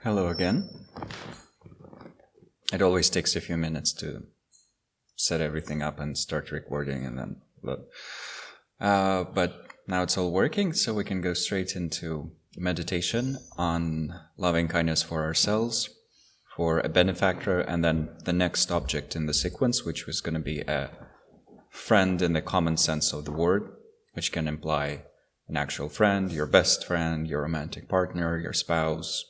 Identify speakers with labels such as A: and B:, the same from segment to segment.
A: Hello again. It always takes a few minutes to set everything up and start recording, and then but now it's all working, so we can go straight into meditation on loving kindness for ourselves, for a benefactor, and then the next object in the sequence, which was going to be a friend in the common sense of the word, which can imply an actual friend, your best friend, your romantic partner, your spouse,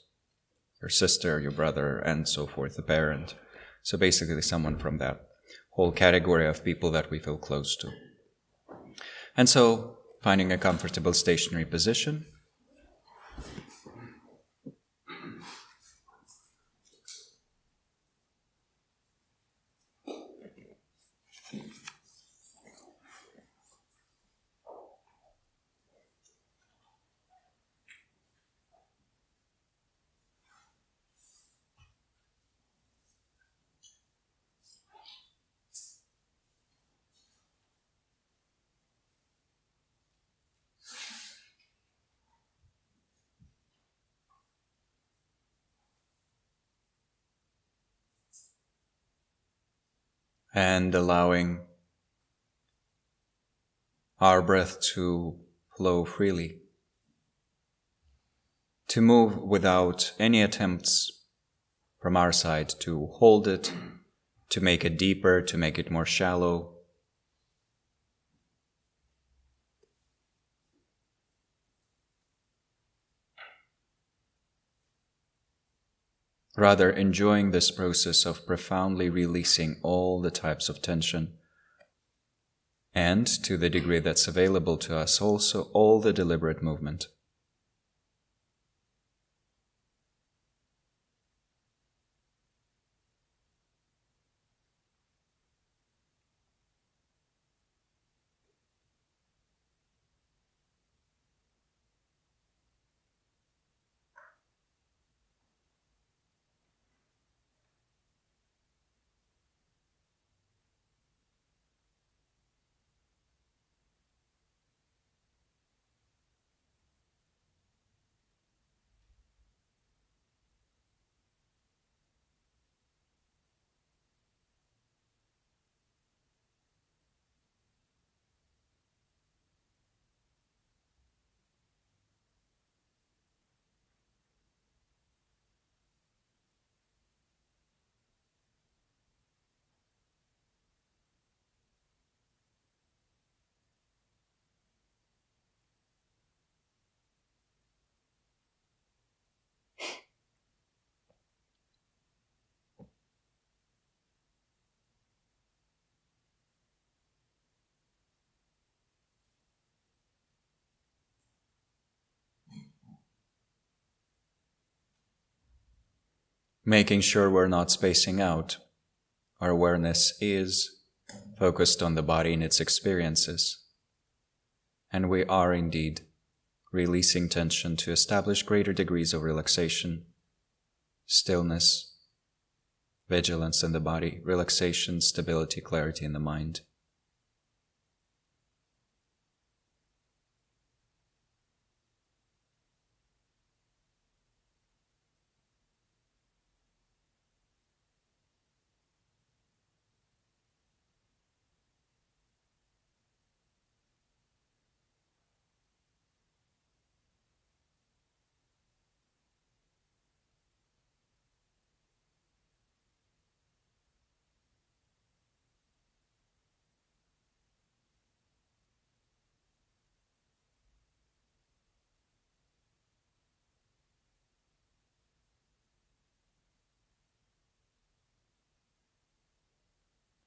A: your sister, your brother, and so forth, a parent. So basically someone from that whole category of people that we feel close to. And so finding a comfortable stationary position. And allowing our breath to flow freely, to move without any attempts from our side to hold it, to make it deeper, to make it more shallow. Rather, enjoying this process of profoundly releasing all the types of tension, and, to the degree that's available to us, also all the deliberate movement. Making sure we're not spacing out. Our awareness is focused on the body and its experiences. And we are indeed releasing tension to establish greater degrees of relaxation, stillness, vigilance in the body, relaxation, stability, clarity in the mind.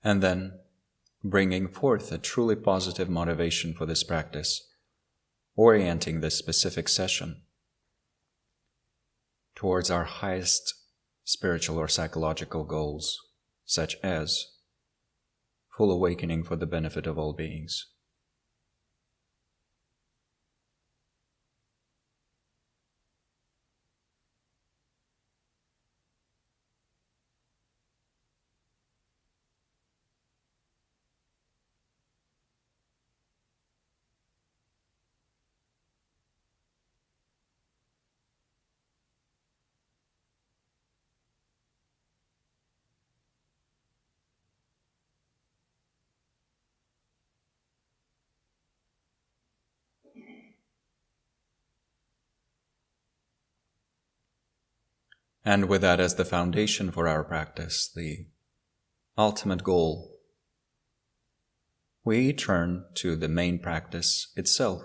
A: And then bringing forth a truly positive motivation for this practice, orienting this specific session towards our highest spiritual or psychological goals, such as full awakening for the benefit of all beings. And with that as the foundation for our practice, the ultimate goal, we turn to the main practice itself,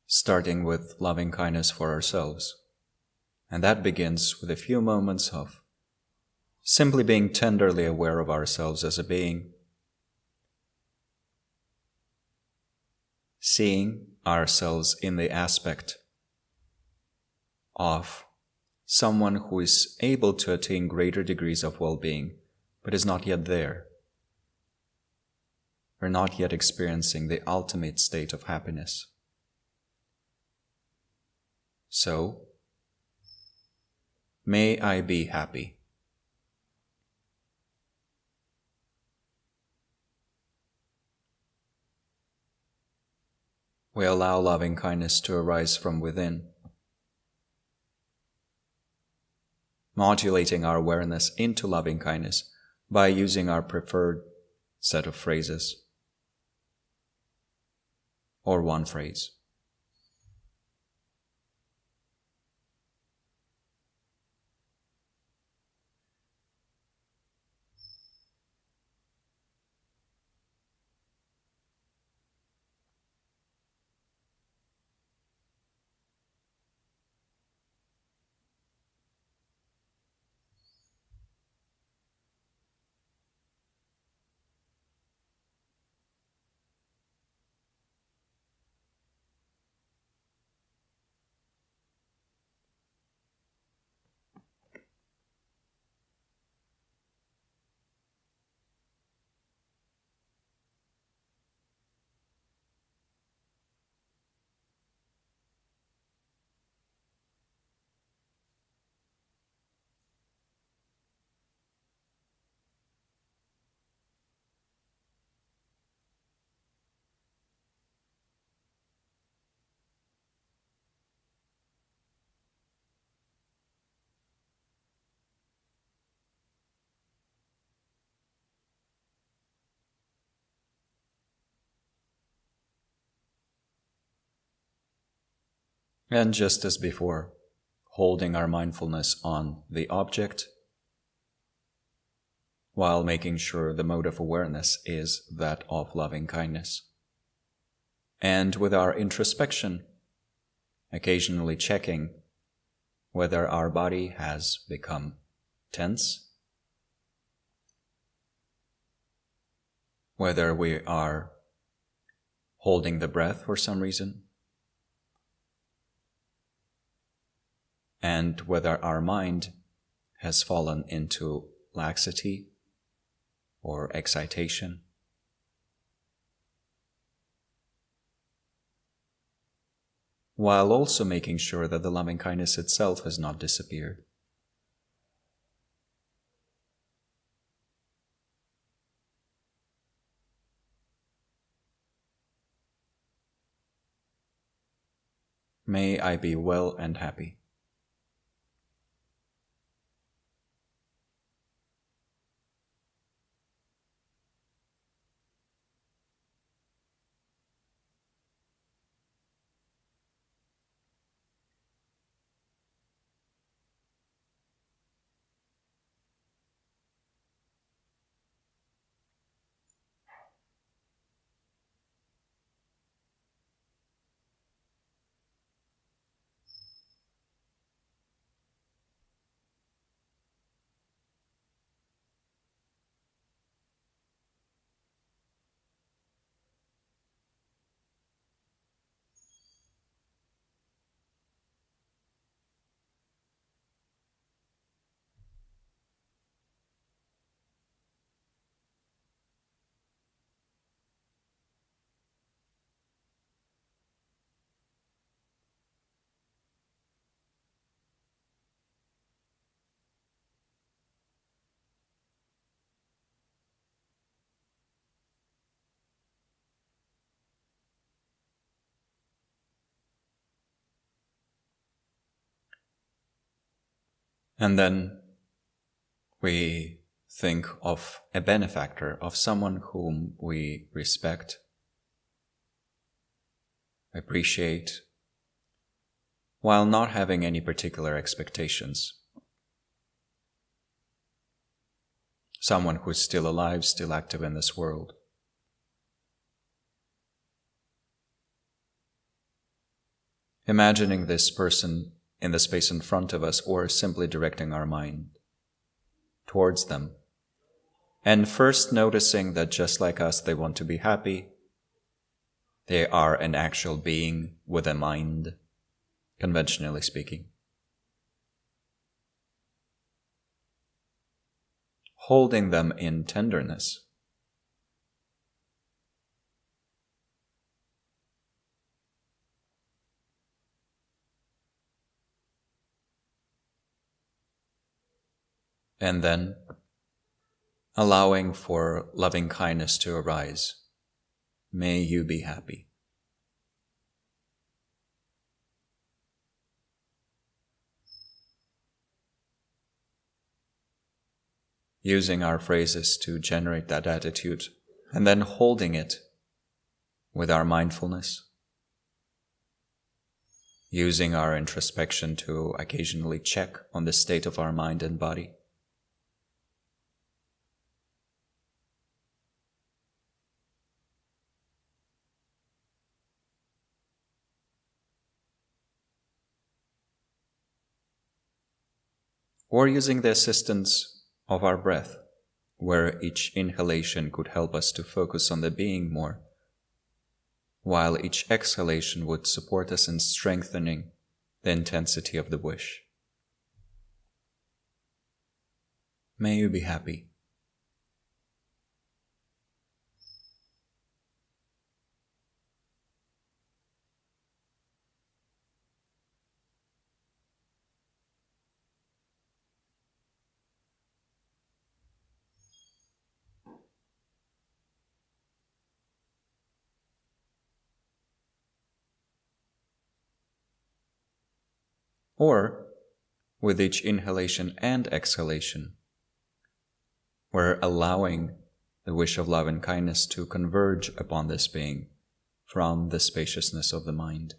A: starting with loving kindness for ourselves. And that begins with a few moments of simply being tenderly aware of ourselves as a being, seeing ourselves in the aspect of someone who is able to attain greater degrees of well-being, but is not yet there. We're not yet experiencing the ultimate state of happiness. So, may I be happy. We allow loving kindness to arise from within, modulating our awareness into loving kindness by using our preferred set of phrases, or one phrase. And just as before, holding our mindfulness on the object, while making sure the mode of awareness is that of loving kindness. And with our introspection, occasionally checking whether our body has become tense, whether we are holding the breath for some reason, and whether our mind has fallen into laxity or excitation. While also making sure that the loving kindness itself has not disappeared. May I be well and happy. And then we think of a benefactor, of someone whom we respect, appreciate, while not having any particular expectations. someone who's still alive, still active in this world. Imagining this person in the space in front of us, or simply directing our mind towards them. And first noticing that just like us, they want to be happy. They are an actual being with a mind, conventionally speaking. Holding them in tenderness. And then allowing for loving kindness to arise. May you be happy. Using our phrases to generate that attitude, and then holding it with our mindfulness. Using our introspection to occasionally check on the state of our mind and body. Or using the assistance of our breath, where each inhalation could help us to focus on the being more, while each exhalation would support us in strengthening the intensity of the wish. May you be happy. Or, with each inhalation and exhalation, we're allowing the wish of love and kindness to converge upon this being from the spaciousness of the mind.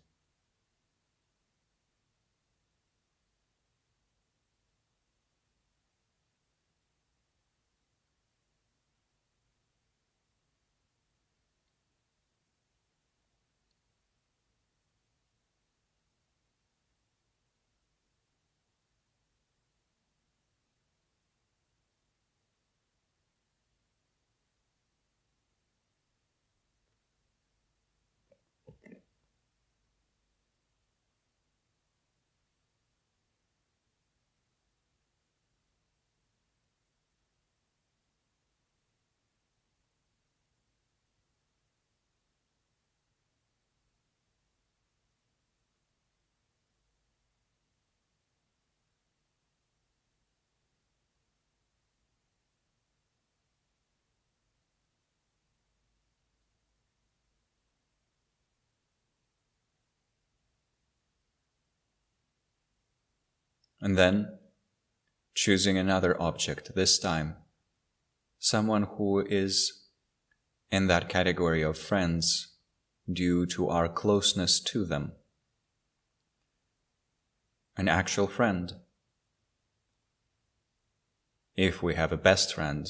A: And then, choosing another object, this time, someone who is in that category of friends due to our closeness to them. An actual friend. If we have a best friend,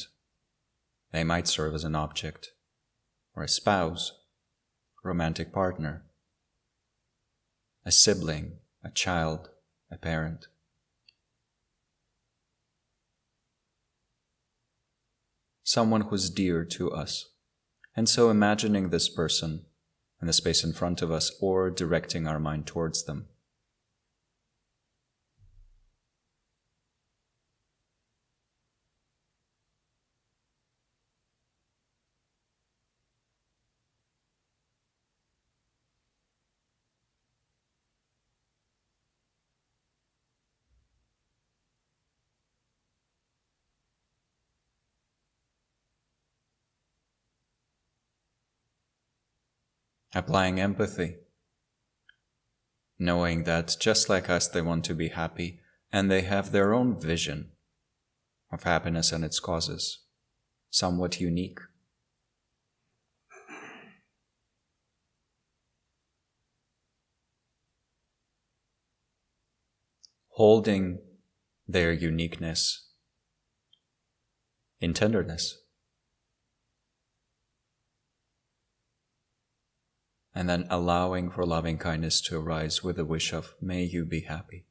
A: they might serve as an object, or a spouse, romantic partner, a sibling, a child, a parent. Someone who's dear to us. And so imagining this person in the space in front of us, or directing our mind towards them. Applying empathy, knowing that just like us, they want to be happy, and they have their own vision of happiness and its causes, somewhat unique. Holding their uniqueness in tenderness. And then allowing for loving kindness to arise with the wish of, may you be happy.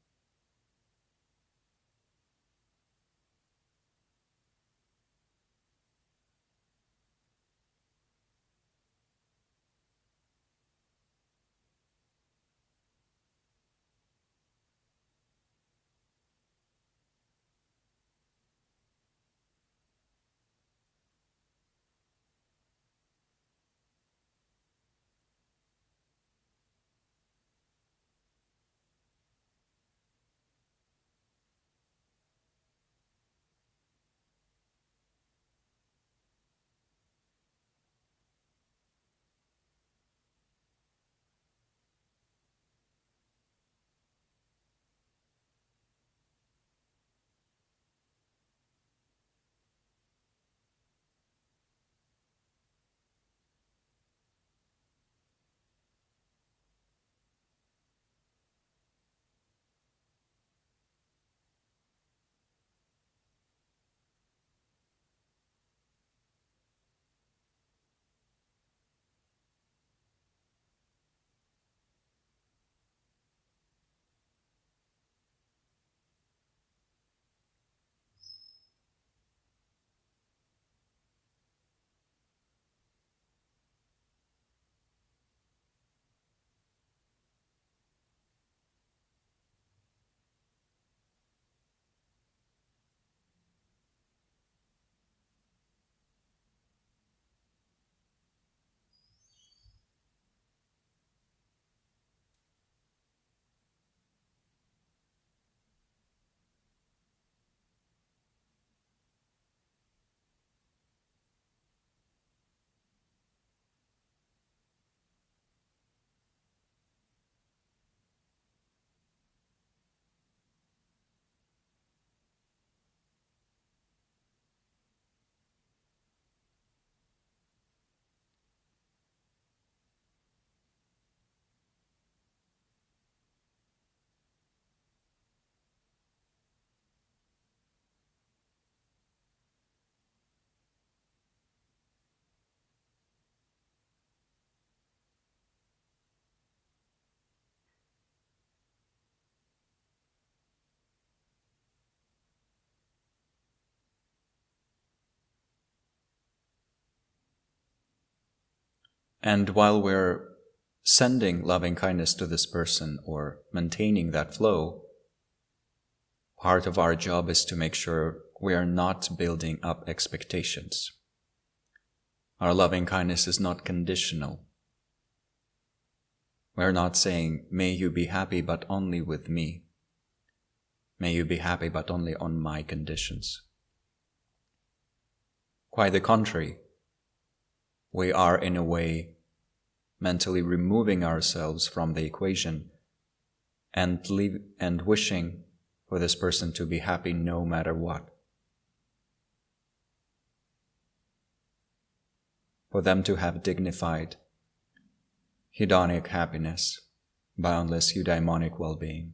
A: And while we're sending loving kindness to this person or maintaining that flow, part of our job is to make sure we are not building up expectations. Our loving kindness is not conditional. We're not saying, may you be happy, but only with me. May you be happy, but only on my conditions. Quite the contrary. We are, in a way, mentally removing ourselves from the equation and wishing for this person to be happy no matter what. For them to have dignified, hedonic happiness, boundless eudaimonic well-being.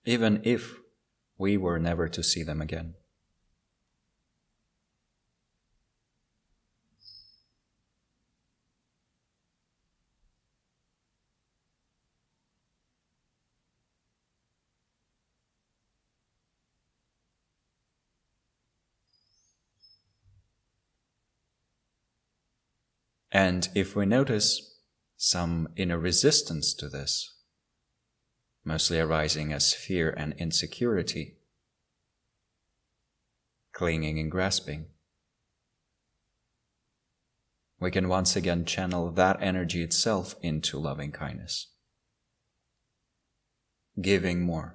A: Even if we were never to see them again. And if we notice some inner resistance to this, mostly arising as fear and insecurity, clinging and grasping, we can once again channel that energy itself into loving kindness, giving more.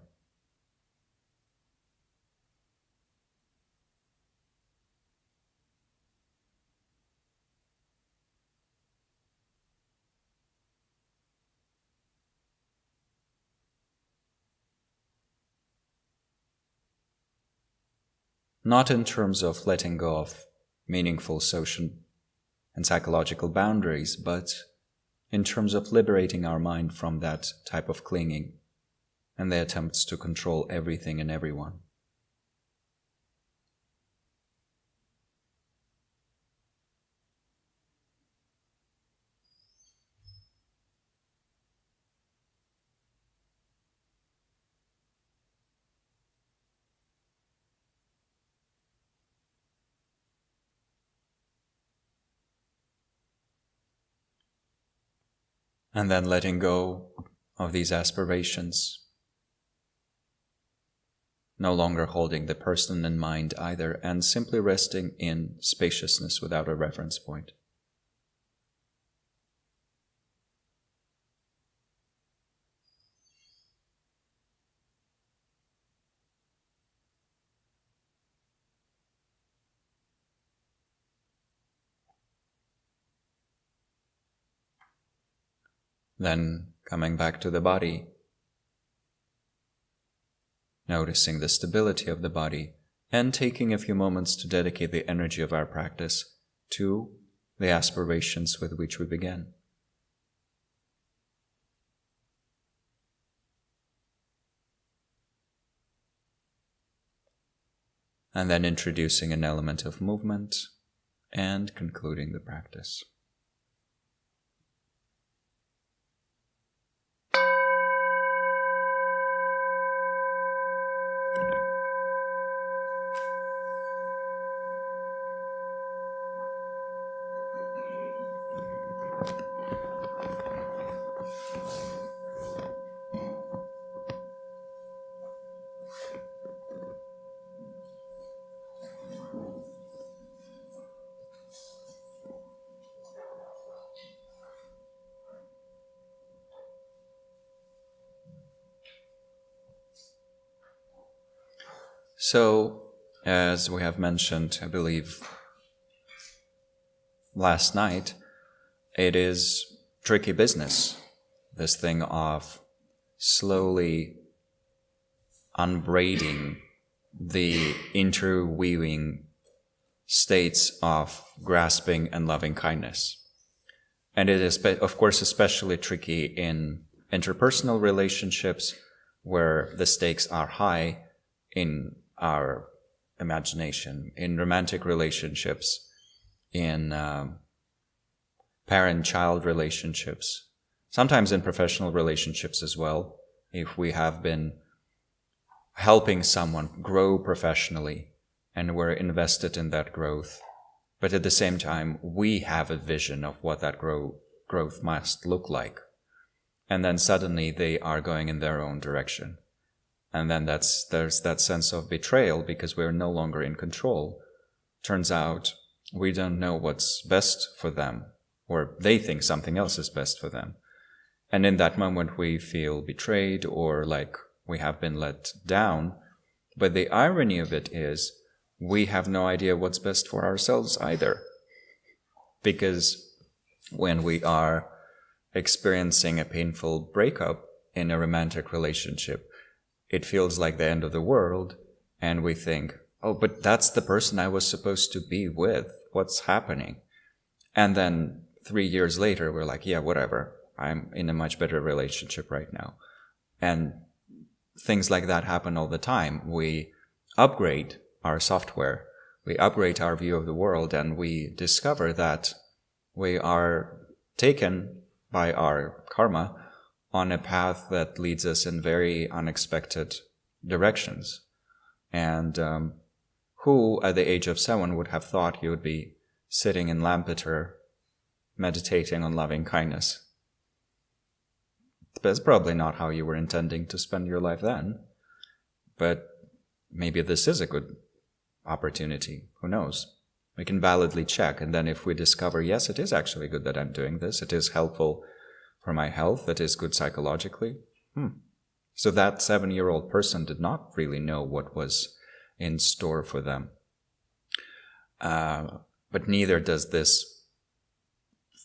A: Not in terms of letting go of meaningful social and psychological boundaries, but in terms of liberating our mind from that type of clinging and the attempts to control everything and everyone. And then letting go of these aspirations, no longer holding the person in mind either, and simply resting in spaciousness without a reference point. Then coming back to the body, noticing the stability of the body, and taking a few moments to dedicate the energy of our practice to the aspirations with which we began. And then introducing an element of movement and concluding the practice. So, as we have mentioned, I believe, last night, it is tricky business, this thing of slowly unbraiding the interweaving states of grasping and loving kindness. And it is, of course, especially tricky in interpersonal relationships where the stakes are high in our imagination, in romantic relationships, in parent-child relationships, sometimes in professional relationships as well, if we have been helping someone grow professionally and we're invested in that growth, but at the same time we have a vision of what that growth must look like, and then suddenly they are going in their own direction. And then there's that sense of betrayal because we're no longer in control. Turns out we don't know what's best for them, or they think something else is best for them. And in that moment we feel betrayed or like we have been let down. But the irony of it is we have no idea what's best for ourselves either. Because when we are experiencing a painful breakup in a romantic relationship, it feels like the end of the world, and we think, oh, but that's the person I was supposed to be with. What's happening? And then 3 years later, we're like, yeah, whatever. I'm in a much better relationship right now. And things like that happen all the time. We upgrade our software, we upgrade our view of the world, and we discover that we are taken by our karma on a path that leads us in very unexpected directions. And who at the age of 7 would have thought he would be sitting in Lampeter meditating on loving kindness? That's probably not how you were intending to spend your life then. But maybe this is a good opportunity. Who knows? We can validly check, and then if we discover, yes, it is actually good that I'm doing this, it is helpful for my health, it is good psychologically. So that 7-year-old person did not really know what was in store for them. But neither does this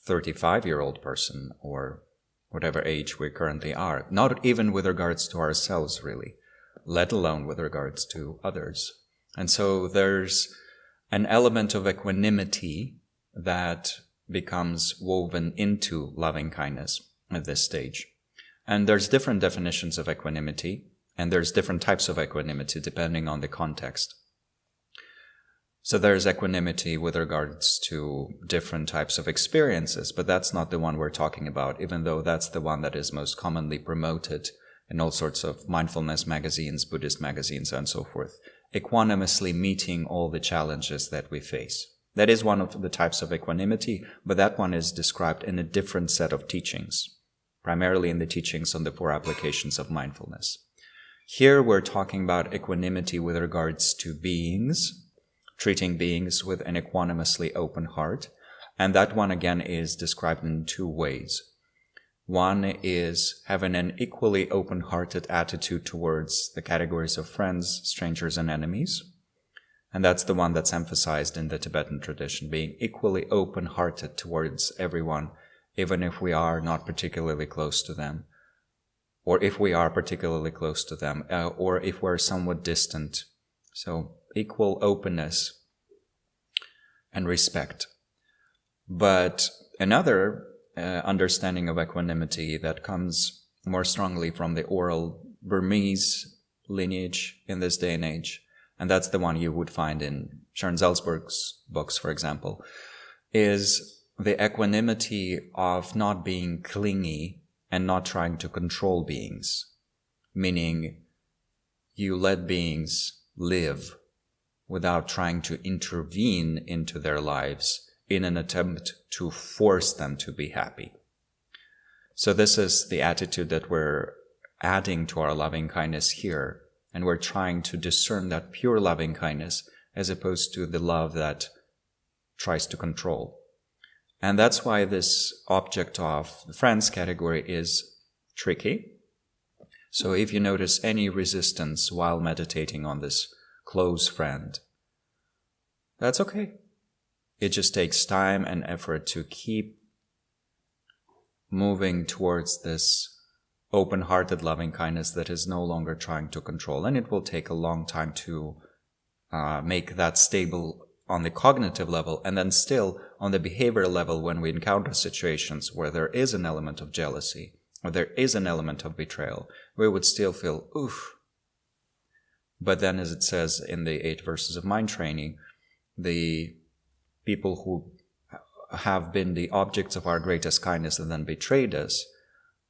A: 35-year-old person, or whatever age we currently are, not even with regards to ourselves really, let alone with regards to others. And so there's an element of equanimity that becomes woven into loving kindness at this stage. And there's different definitions of equanimity, and there's different types of equanimity depending on the context. So there's equanimity with regards to different types of experiences, but that's not the one we're talking about, even though that's the one that is most commonly promoted in all sorts of mindfulness magazines, Buddhist magazines, and so forth. Equanimously meeting all the challenges that we face. That is one of the types of equanimity, but that one is described in a different set of teachings, primarily in the teachings on the 4 applications of mindfulness. Here we're talking about equanimity with regards to beings, treating beings with an equanimously open heart, and that one again is described in 2 ways. One is having an equally open-hearted attitude towards the categories of friends, strangers, and enemies. And that's the one that's emphasized in the Tibetan tradition, being equally open-hearted towards everyone, even if we are not particularly close to them, or if we are particularly close to them, or if we're somewhat distant. So equal openness and respect. But another understanding of equanimity that comes more strongly from the oral Burmese lineage in this day and age, and that's the one you would find in Sharon Salzberg's books, for example, is the equanimity of not being clingy and not trying to control beings, meaning you let beings live without trying to intervene into their lives in an attempt to force them to be happy. So this is the attitude that we're adding to our loving kindness here, and we're trying to discern that pure loving kindness as opposed to the love that tries to control. And that's why this object of the friends category is tricky. So if you notice any resistance while meditating on this close friend, that's okay. It just takes time and effort to keep moving towards this open-hearted loving kindness that is no longer trying to control. And it will take a long time to make that stable on the cognitive level, and then still on the behavioral level when we encounter situations where there is an element of jealousy or there is an element of betrayal, we would still feel, oof. But then, as it says in the 8 verses of mind training, the people who have been the objects of our greatest kindness and then betrayed us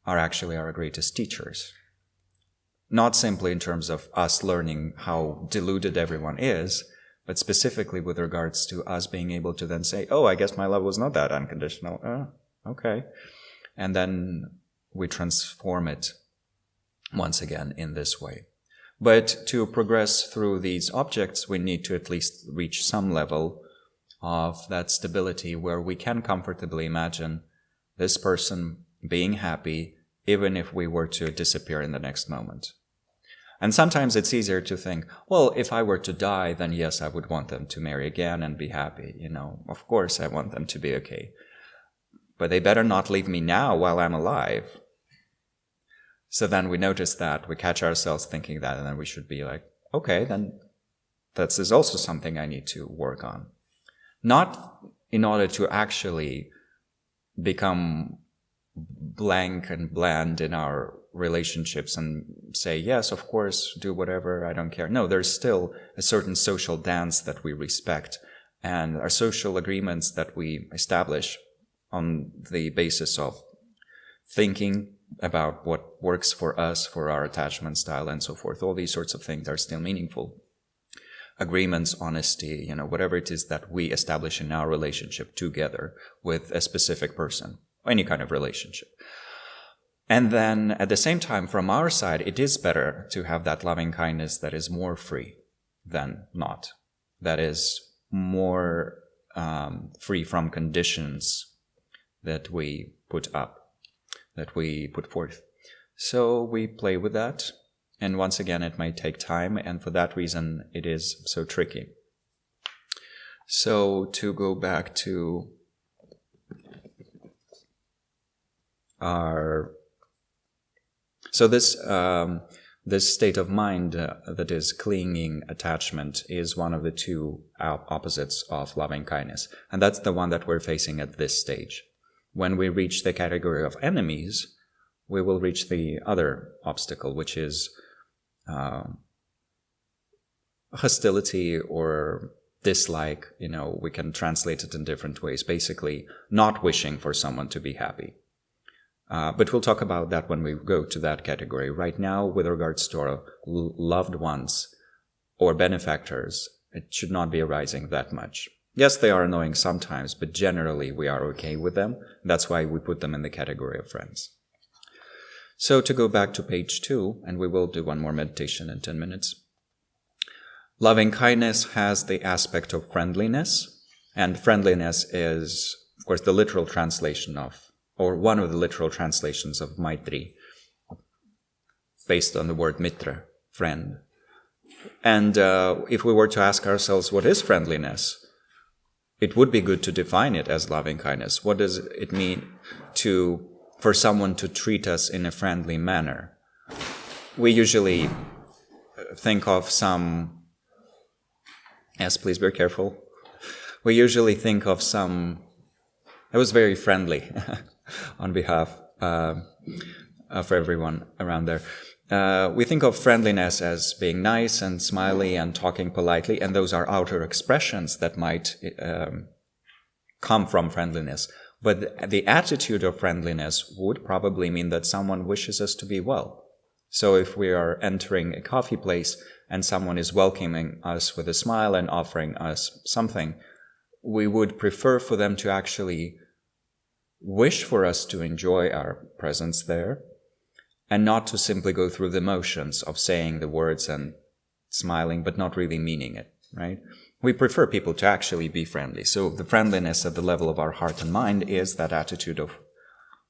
A: are actually our greatest teachers. Not simply in terms of us learning how deluded everyone is, but specifically with regards to us being able to then say, oh, I guess my love was not that unconditional. Okay. And then we transform it once again in this way. But to progress through these objects, we need to at least reach some level of that stability where we can comfortably imagine this person being happy even if we were to disappear in the next moment. And sometimes it's easier to think, well, if I were to die, then yes, I would want them to marry again and be happy. Of course I want them to be okay. But they better not leave me now while I'm alive. So then we notice that, we catch ourselves thinking that, and then we should be like, okay, then that is also something I need to work on. Not in order to actually become blank and bland in our relationships and say, yes, of course, do whatever, I don't care. No, there's still a certain social dance that we respect, and our social agreements that we establish on the basis of thinking about what works for us, for our attachment style, and so forth. All these sorts of things are still meaningful. Agreements, honesty, whatever it is that we establish in our relationship together with a specific person, any kind of relationship. And then at the same time, from our side, it is better to have that loving kindness that is more free than not. That is more free from conditions that we put up, that we put forth. So we play with that. And once again, it might take time. And for that reason, it is so tricky. So to go back to our... So this state of mind that is clinging attachment is one of the 2 opposites of loving kindness. And that's the one that we're facing at this stage. When we reach the category of enemies, we will reach the other obstacle, which is hostility or dislike. We can translate it in different ways. Basically, not wishing for someone to be happy. But we'll talk about that when we go to that category. Right now, with regards to our loved ones or benefactors, it should not be arising that much. Yes, they are annoying sometimes, but generally we are okay with them. That's why we put them in the category of friends. So to go back to page 2, and we will do one more meditation in 10 minutes. Loving kindness has the aspect of friendliness, and friendliness is, of course, the literal translation of, or one of the literal translations of Maitri, based on the word mitra, friend. And if we were to ask ourselves, what is friendliness? It would be good to define it as loving kindness. What does it mean for someone to treat us in a friendly manner? We usually think of some... Yes, please be careful. We usually think of some... It was very friendly on behalf of everyone around there. We think of friendliness as being nice and smiley and talking politely, and those are outer expressions that might come from friendliness. But the attitude of friendliness would probably mean that someone wishes us to be well. So if we are entering a coffee place and someone is welcoming us with a smile and offering us something, we would prefer for them to actually wish for us to enjoy our presence there, and not to simply go through the motions of saying the words and smiling, but not really meaning it, right? We prefer people to actually be friendly. So the friendliness at the level of our heart and mind is that attitude of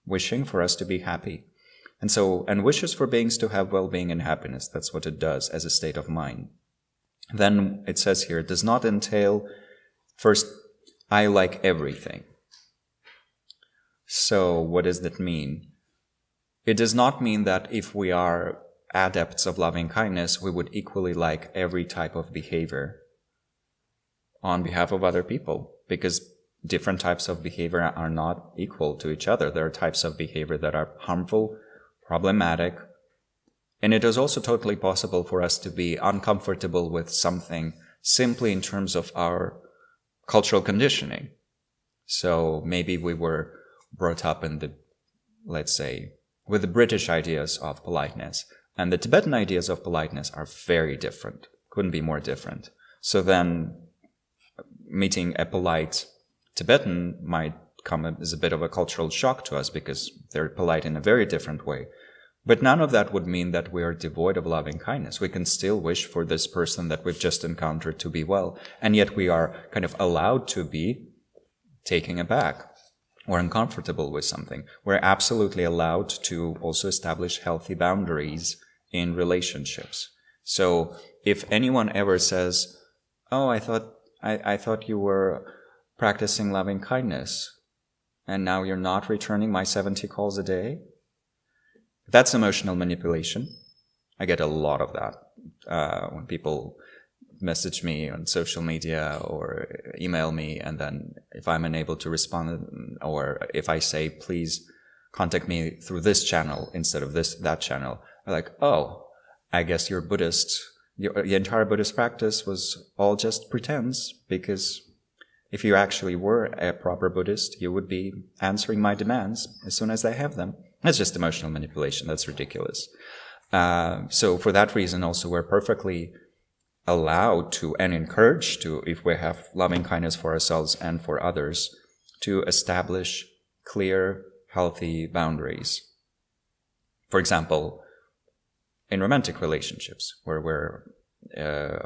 A: wishing for us to be happy. And wishes for beings to have well-being and happiness. That's what it does as a state of mind. Then it says here, it does not entail, first, I like everything. So what does that mean? It does not mean that if we are adepts of loving kindness, we would equally like every type of behavior on behalf of other people, because different types of behavior are not equal to each other. There are types of behavior that are harmful, problematic, and it is also totally possible for us to be uncomfortable with something simply in terms of our cultural conditioning. So maybe we were brought up in let's say, with the British ideas of politeness, and the Tibetan ideas of politeness are very different, couldn't be more different. So then meeting a polite Tibetan might come as a bit of a cultural shock to us because they're polite in a very different way. But none of that would mean that we are devoid of loving kindness. We can still wish for this person that we've just encountered to be well, and yet we are kind of allowed to be taken aback or uncomfortable with something. We're absolutely allowed to also establish healthy boundaries in relationships. So if anyone ever says, oh, I thought you were practicing loving kindness, and now you're not returning my 70 calls a day, that's emotional manipulation. I get a lot of that when people message me on social media or email me, and then if I'm unable to respond, or if I say, please contact me through this channel instead of that channel, I'm like, oh, I guess you're Buddhist. The entire Buddhist practice was all just pretense, because if you actually were a proper Buddhist, you would be answering my demands as soon as I have them. That's just emotional manipulation. That's ridiculous. So for that reason also, we're perfectly allowed to and encouraged to, if we have loving kindness for ourselves and for others, to establish clear, healthy boundaries. For example, in romantic relationships, where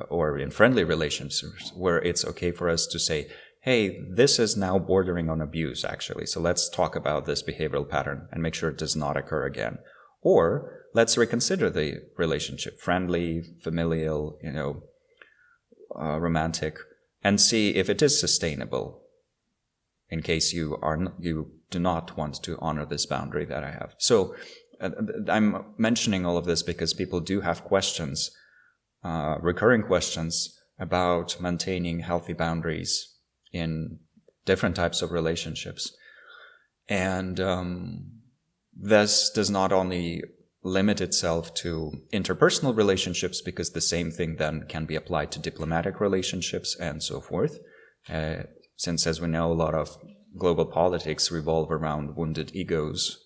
A: or in friendly relationships, where it's okay for us to say, hey, this is now bordering on abuse, actually, so let's talk about this behavioral pattern and make sure it does not occur again. Or let's reconsider the relationship, friendly, familial, romantic, and see if it is sustainable, in case you do not want to honor this boundary that I have. So I'm mentioning all of this because people do have questions, recurring questions about maintaining healthy boundaries in different types of relationships. And this does not only limit itself to interpersonal relationships, because the same thing then can be applied to diplomatic relationships and so forth. Since, as we know, a lot of global politics revolve around wounded egos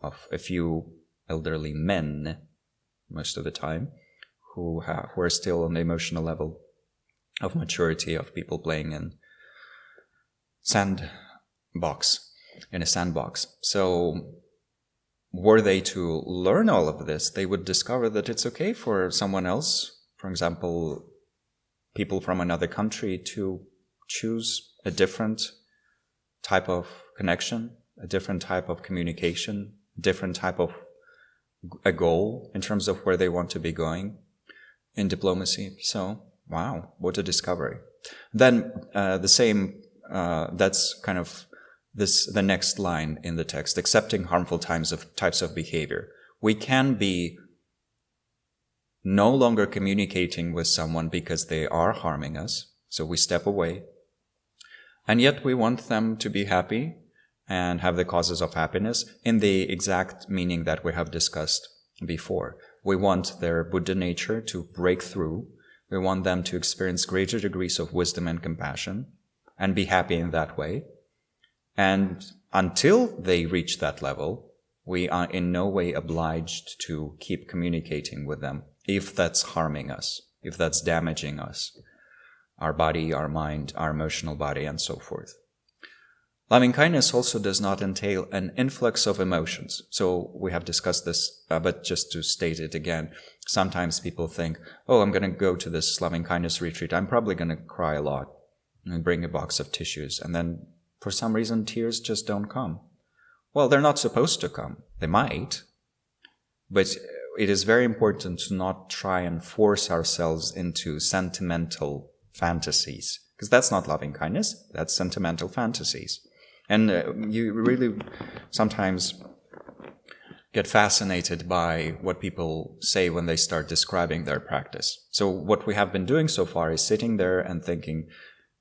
A: of a few elderly men, most of the time, who are still on the emotional level of maturity of people playing in a sandbox. So were they to learn all of this, they would discover that it's okay for someone else, for example, people from another country, to choose a different type of connection, a different type of communication, different type of a goal in terms of where they want to be going in diplomacy. So, wow, what a discovery. Then that's kind of the next line in the text, accepting harmful types of behavior. We can be no longer communicating with someone because they are harming us, so we step away. And yet we want them to be happy and have the causes of happiness in the exact meaning that we have discussed before. We want their Buddha nature to break through. We want them to experience greater degrees of wisdom and compassion and be happy in that way. And until they reach that level, we are in no way obliged to keep communicating with them if that's harming us, if that's damaging us, our body, our mind, our emotional body, and so forth. Loving kindness also does not entail an influx of emotions. So we have discussed this, but just to state it again, sometimes people think, oh, I'm going to go to this loving kindness retreat. I'm probably going to cry a lot and bring a box of tissues. And then for some reason, tears just don't come. Well, they're not supposed to come. They might. But it is very important to not try and force ourselves into sentimental fantasies, because that's not loving kindness. That's sentimental fantasies. And you really sometimes get fascinated by what people say when they start describing their practice. So what we have been doing so far is sitting there and thinking,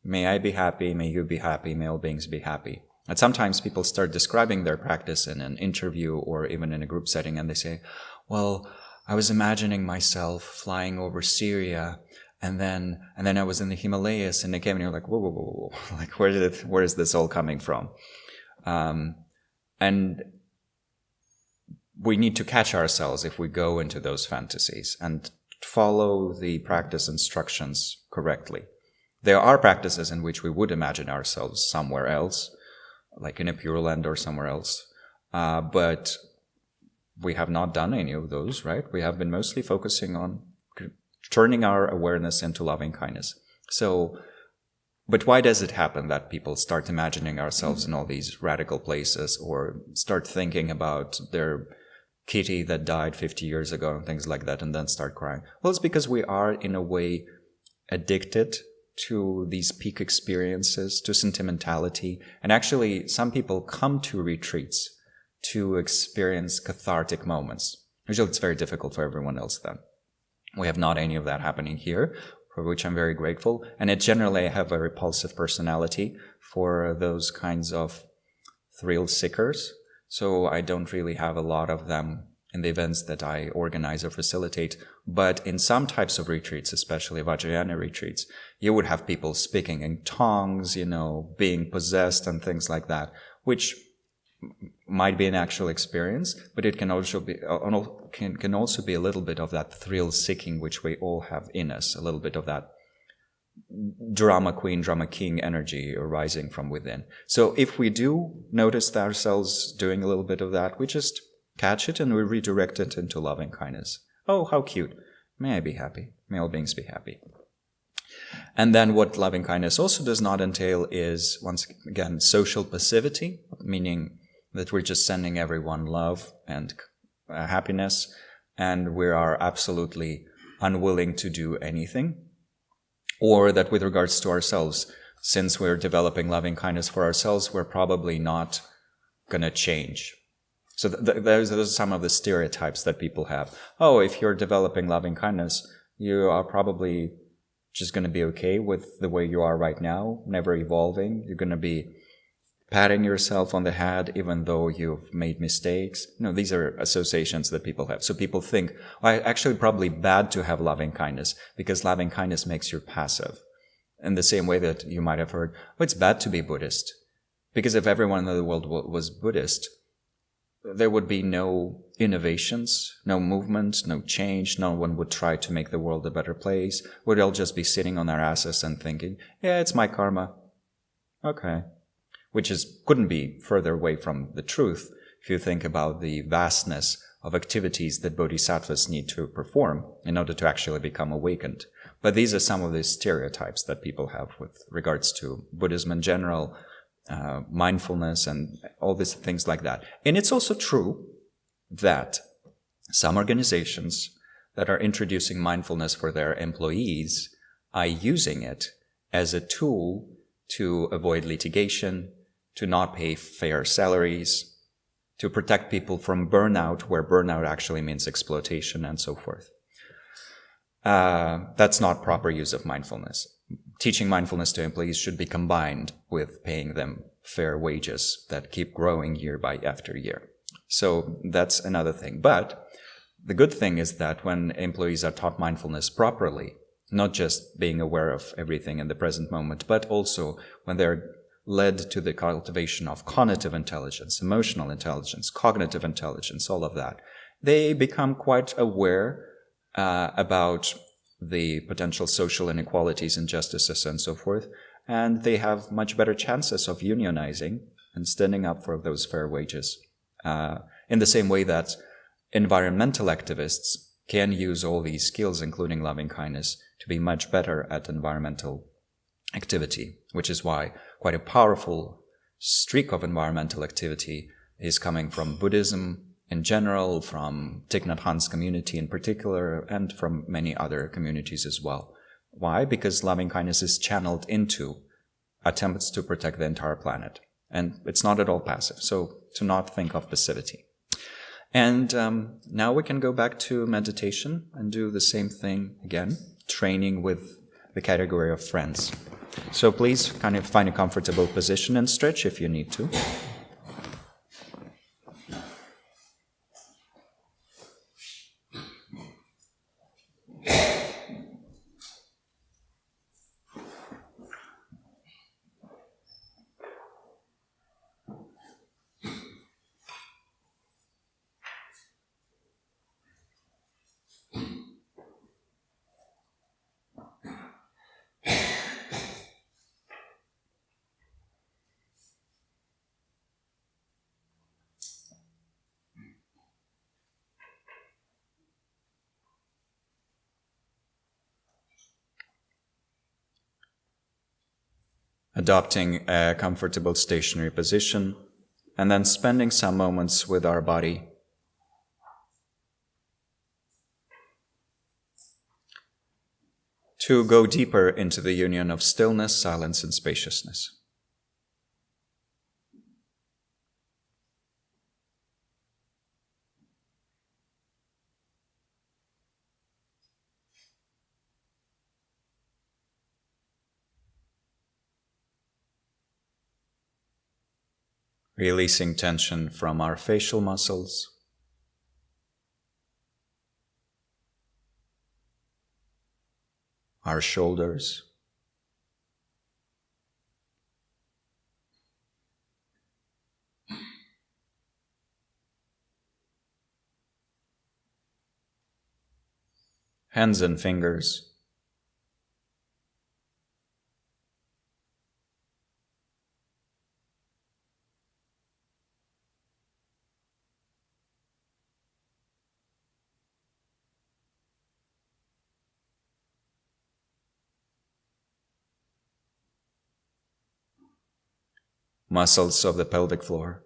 A: may I be happy, may you be happy, may all beings be happy. And sometimes people start describing their practice in an interview or even in a group setting, and they say, well, I was imagining myself flying over Syria, and then I was in the Himalayas, and they came, and you're like, whoa. Like, where is this all coming from? And we need to catch ourselves if we go into those fantasies and follow the practice instructions correctly. There are practices in which we would imagine ourselves somewhere else, like in a Pure Land or somewhere else, but we have not done any of those, right? We have been mostly focusing on turning our awareness into loving kindness. So, but why does it happen that people start imagining ourselves in all these radical places, or start thinking about their kitty that died 50 years ago and things like that, and then start crying? Well, it's because we are, in a way, addicted to these peak experiences, to sentimentality. And actually, some people come to retreats to experience cathartic moments. Usually it's very difficult for everyone else then. We have not any of that happening here, for which I'm very grateful. And it generally, I have a repulsive personality for those kinds of thrill seekers. So I don't really have a lot of them in the events that I organize or facilitate. But in some types of retreats, especially Vajrayana retreats, you would have people speaking in tongues, being possessed and things like that, which might be an actual experience, but it can also be a little bit of that thrill seeking which we all have in us, a little bit of that drama queen, drama king energy arising from within. So if we do notice ourselves doing a little bit of that, we just catch it and we redirect it into loving kindness. Oh, how cute. May I be happy. May all beings be happy. And then what loving kindness also does not entail is, once again, social passivity, meaning that we're just sending everyone love and happiness, and we are absolutely unwilling to do anything. Or that with regards to ourselves, since we're developing loving kindness for ourselves, we're probably not going to change. So those are some of the stereotypes that people have. Oh, if you're developing loving kindness, you are probably just going to be okay with the way you are right now, never evolving. You're going to be patting yourself on the head even though you've made mistakes. These are associations that people have. So people think, actually probably bad to have loving kindness because loving kindness makes you passive. In the same way that you might have heard, it's bad to be Buddhist. Because if everyone in the world was Buddhist, there would be no innovations, no movement, no change. No one would try to make the world a better place. We'd all just be sitting on our asses and thinking, yeah, it's my karma. Okay. Which couldn't be further away from the truth if you think about the vastness of activities that bodhisattvas need to perform in order to actually become awakened. But these are some of the stereotypes that people have with regards to Buddhism in general, mindfulness and all these things like that. And it's also true that some organizations that are introducing mindfulness for their employees are using it as a tool to avoid litigation, to not pay fair salaries, to protect people from burnout, where burnout actually means exploitation and so forth. That's not proper use of mindfulness. Teaching mindfulness to employees should be combined with paying them fair wages that keep growing year by after year. So that's another thing. But the good thing is that when employees are taught mindfulness properly, not just being aware of everything in the present moment, but also when they're led to the cultivation of cognitive intelligence, emotional intelligence, cognitive intelligence, all of that, they become quite aware about the potential social inequalities, injustices, and so forth, and they have much better chances of unionizing and standing up for those fair wages. In the same way that environmental activists can use all these skills, including loving kindness, to be much better at environmental activity, which is why quite a powerful streak of environmental activity is coming from Buddhism in general, from Thich Nhat Hanh's community in particular, and from many other communities as well. Why? Because loving kindness is channeled into attempts to protect the entire planet. And it's not at all passive, so to not think of passivity. And now we can go back to meditation and do the same thing again, training with the category of friends. So please kind of find a comfortable position and stretch if you need to. Adopting a comfortable stationary position, and then spending some moments with our body. To go deeper into the union of stillness, silence, and spaciousness. Releasing tension from our facial muscles, our shoulders, hands and fingers, muscles of the pelvic floor,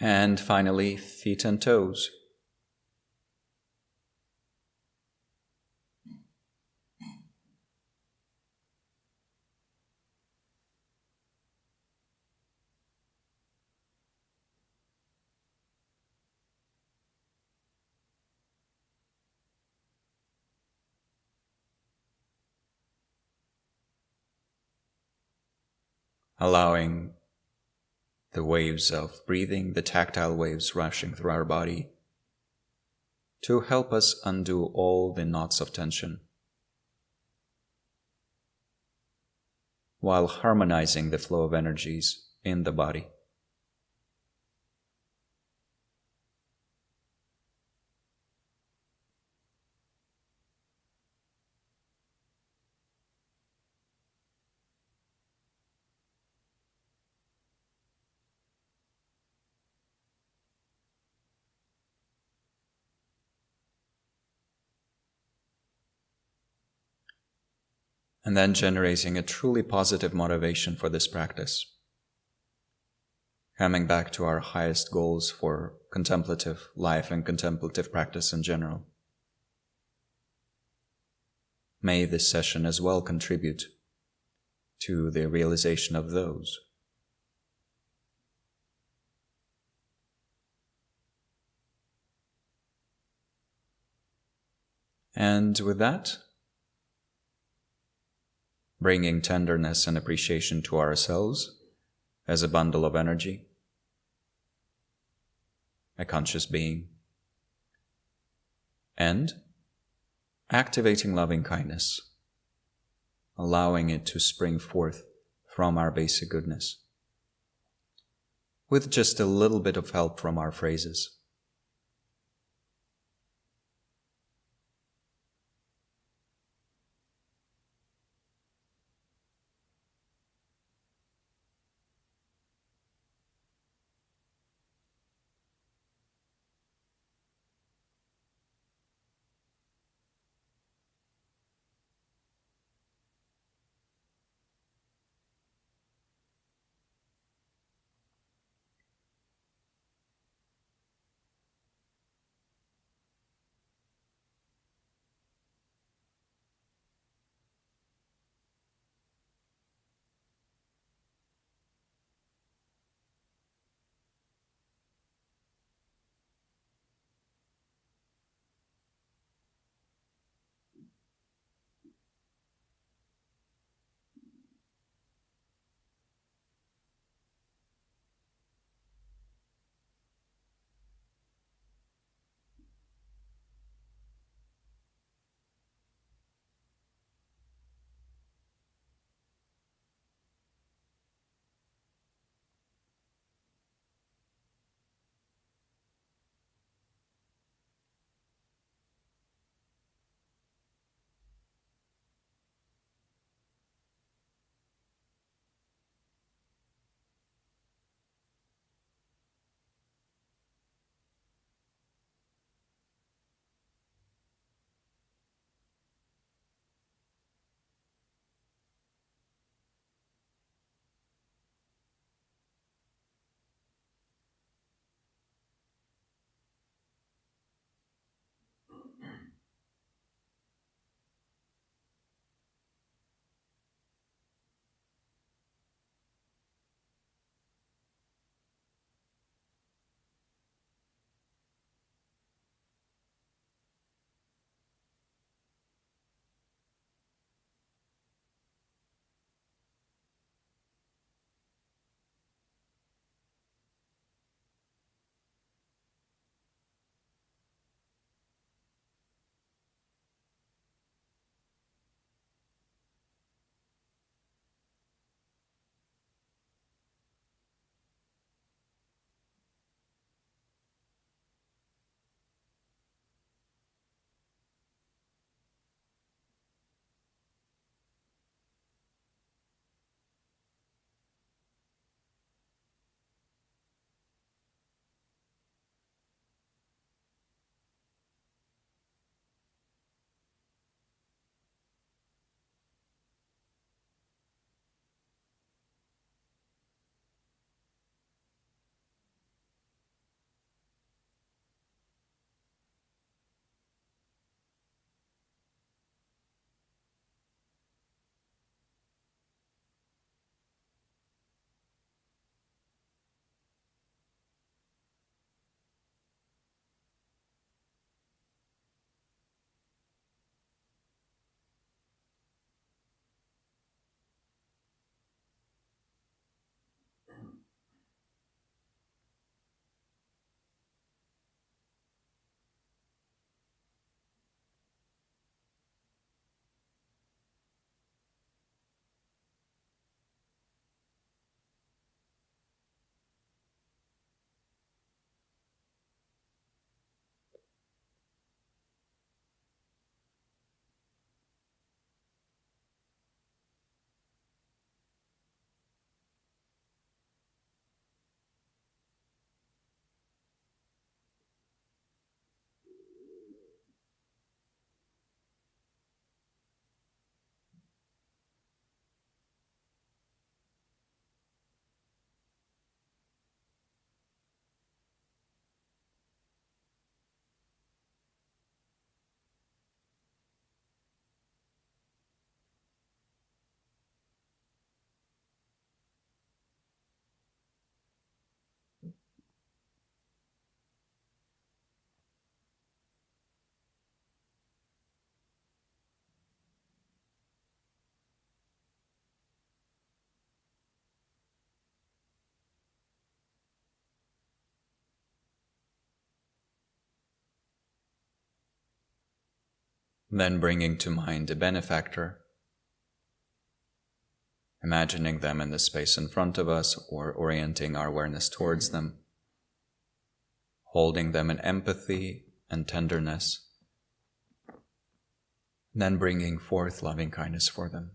A: and finally feet and toes. allowing the waves of breathing, the tactile waves rushing through our body, to help us undo all the knots of tension, while harmonizing the flow of energies in the body. And then generating a truly positive motivation for this practice. Coming back to our highest goals for contemplative life and contemplative practice in general. May this session as well contribute to the realization of those. And with that, bringing tenderness and appreciation to ourselves as a bundle of energy, a conscious being, and activating loving kindness, allowing it to spring forth from our basic goodness, with just a little bit of help from our phrases. Then bringing to mind a benefactor, imagining them in the space in front of us or orienting our awareness towards them, holding them in empathy and tenderness, then bringing forth loving kindness for them.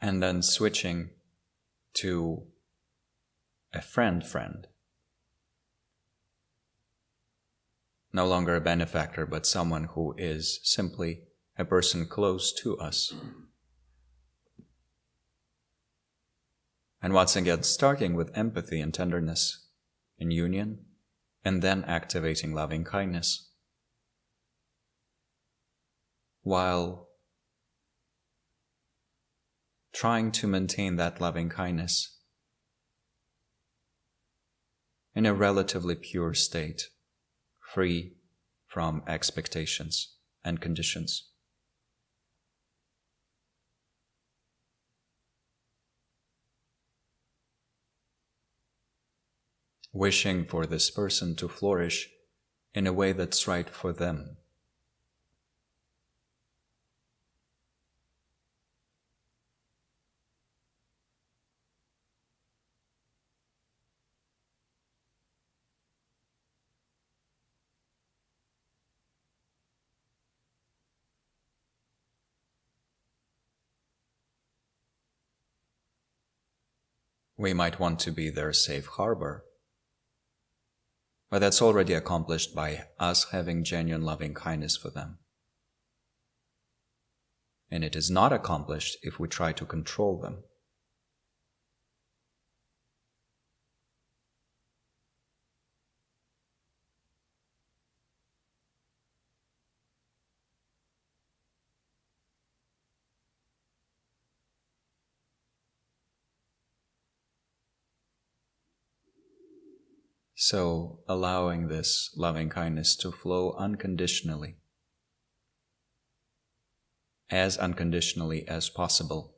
A: And then switching to a friend. No longer a benefactor, but someone who is simply a person close to us. And once again, starting with empathy and tenderness in union, and then activating loving kindness, while trying to maintain that loving kindness in a relatively pure state, free from expectations and conditions. Wishing for this person to flourish in a way that's right for them. We might want to be their safe harbor, but that's already accomplished by us having genuine loving kindness for them. And it is not accomplished if we try to control them. So, allowing this loving kindness to flow unconditionally as possible.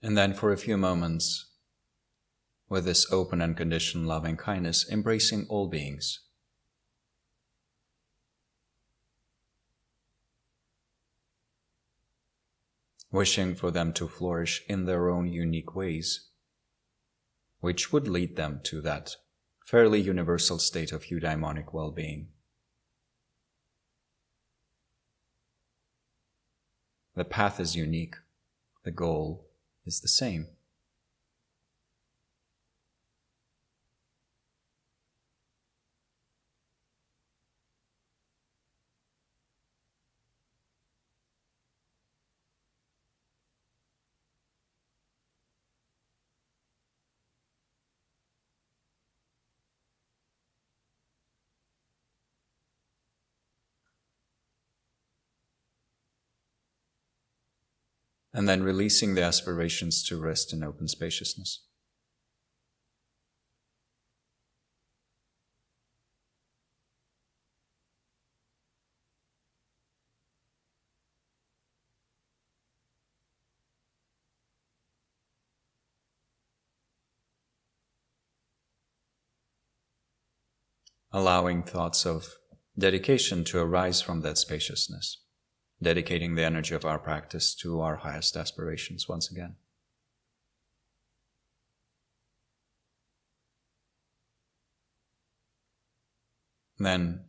A: And then for a few moments, with this open and conditioned loving kindness, embracing all beings. Wishing for them to flourish in their own unique ways, which would lead them to that fairly universal state of eudaimonic well-being. The path is unique. The goal is the same. And then releasing the aspirations to rest in open spaciousness. Allowing thoughts of dedication to arise from that spaciousness. Dedicating the energy of our practice to our highest aspirations once again. Then,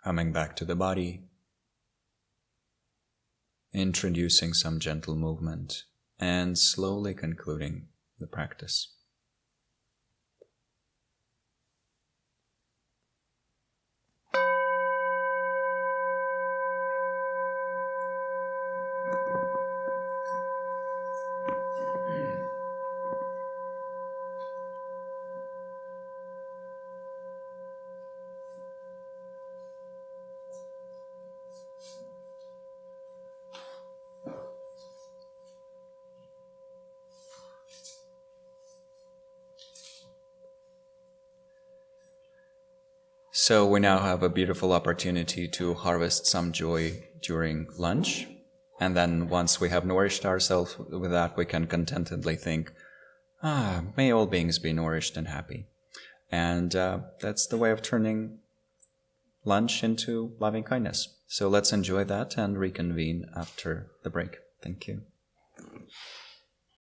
A: coming back to the body, introducing some gentle movement, and slowly concluding the practice. So we now have a beautiful opportunity to harvest some joy during lunch. And then once we have nourished ourselves with that, we can contentedly think, may all beings be nourished and happy. And that's the way of turning lunch into loving kindness. So let's enjoy that and reconvene after the break. Thank you.